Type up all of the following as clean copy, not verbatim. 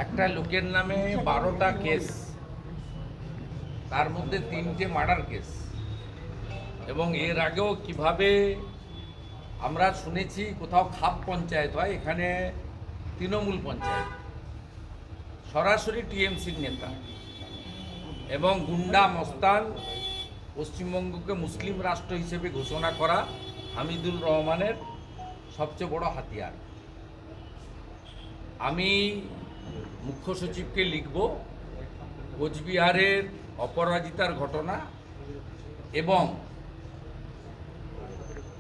একটা লোকের নামে 12টা কেস, তার মধ্যে 3টে মার্ডার কেস। এবং এর আগেও কিভাবে আমরা শুনেছি কোথাও খাপ পঞ্চায়েত হয়, এখানে তৃণমূল পঞ্চায়েত, সরাসরি টিএমসির নেতা এবং গুন্ডা মস্তান, পশ্চিমবঙ্গকে মুসলিম রাষ্ট্র হিসেবে ঘোষণা করা হামিদুর রহমানের সবচেয়ে বড় হাতিয়ার। আমি মুখ্য সচিবকে লিখব কোচবিহারের অপরাজিতার ঘটনা এবং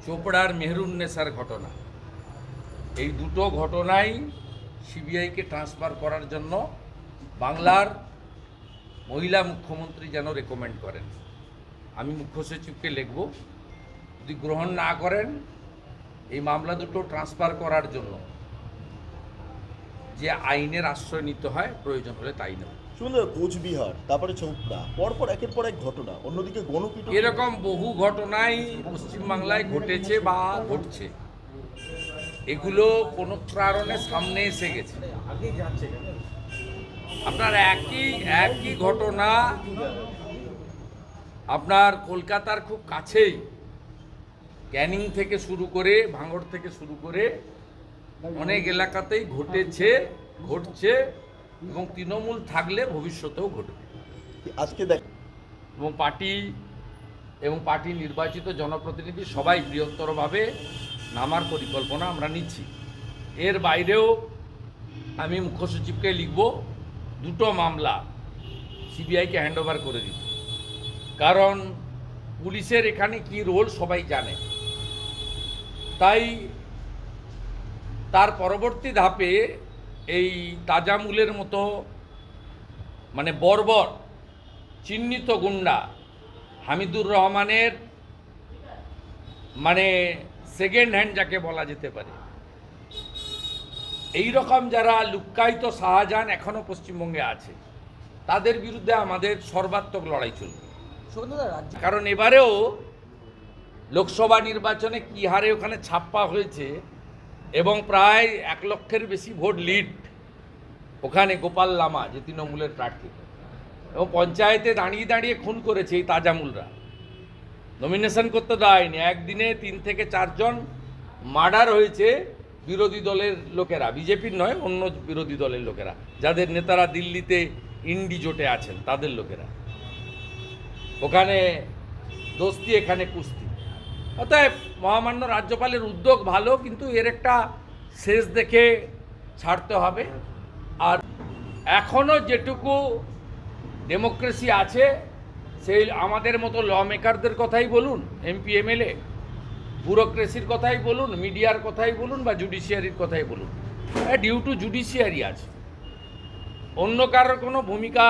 চোপড়ার মেহরুন্নেসার ঘটনা, এই দুটো ঘটনাই সিবিআইকে ট্রান্সফার করার জন্য বাংলার মহিলা মুখ্যমন্ত্রী যেন রেকমেন্ড করেন। আমি মুখ্য সচিবকে লিখব, যদি গ্রহণ না করেন এই মামলা দুটো ট্রান্সফার করার জন্য যে আইনের আশ্রয় নিতে হয়, প্রয়োজন হলে তাই নেব। শুনুন, কোচবিহার, তারপরে চোপড়া, পরপর একের পর এক ঘটনা, অন্যদিকে গণপিটুনি, এরকম বহু ঘটনাই পশ্চিমবাংলায় ঘটেছে বা ঘটছে। এগুলো কোনো কারণে সামনে এসে গেছে। আপনার একই ঘটনা আপনার কলকাতার খুব কাছেই ক্যানিং থেকে শুরু করে, ভাঙড় থেকে শুরু করে অনেক এলাকাতেই ঘটছে এবং তৃণমূল থাকলে ভবিষ্যতেও ঘটবে। আজকে দেখ এবং পার্টি নির্বাচিত জনপ্রতিনিধি সবাই বৃহত্তরভাবে নামার পরিকল্পনা আমরা নিচ্ছি। এর বাইরেও আমি মুখ্য সচিবকে লিখব দুটো মামলা সিবিআইকে হ্যান্ডওভার করে দিতে, কারণ পুলিশের এখানে কি রোল সবাই জানে। তাই তার পরবর্তী ধাপে এই তাজামুলের মতো মানে বর্বর চিহ্নিত গুন্ডা হামিদুর রহমানের মানে সেকেন্ড হ্যান্ড যাকে বলা যেতে পারে, এই রকম যারা লুক্কায়িত শাহজাহান এখনো পশ্চিমবঙ্গে আছে, তাদের বিরুদ্ধে আমাদের সর্বাত্মক লড়াই চলবে। কারণ এবারেও লোকসভা নির্বাচনে কি হারে ওখানে ছাপ্পা হয়েছে এবং প্রায় 1 লক্ষের বেশি ভোট লিড ওখানে গোপাল লামা, যে তৃণমূলের প্রার্থী, এবং পঞ্চায়েতে দাঁড়িয়ে খুন করেছে এই তাজামুলরা। নমিনেশন করতে দেয়নি, একদিনে 3 থেকে 4 জন মার্ডার হয়েছে বিরোধী দলের লোকেরা, বিজেপির নয়, অন্য বিরোধী দলের লোকেরা, যাদের নেতারা দিল্লিতে ইন্ডি জোটে আছেন, তাদের লোকেরা। ওখানে দোস্তি, এখানে কুস্তি। অতএব মহামান্য রাজ্যপালের উদ্যোগ ভালো, কিন্তু এর একটা শেষ দেখে ছাড়তে হবে। আর এখনও যেটুকু ডেমোক্রেসি আছে, সেই আমাদের মতো ল মেকারদের কথাই বলুন, এমপি এমএলএ, ব্যুরোক্রেসির কথাই বলুন, মিডিয়ার কথাই বলুন বা জুডিশিয়ারির কথাই বলুন, ডিউ টু জুডিশিয়ারি আছে, অন্য কারোর কোনো ভূমিকা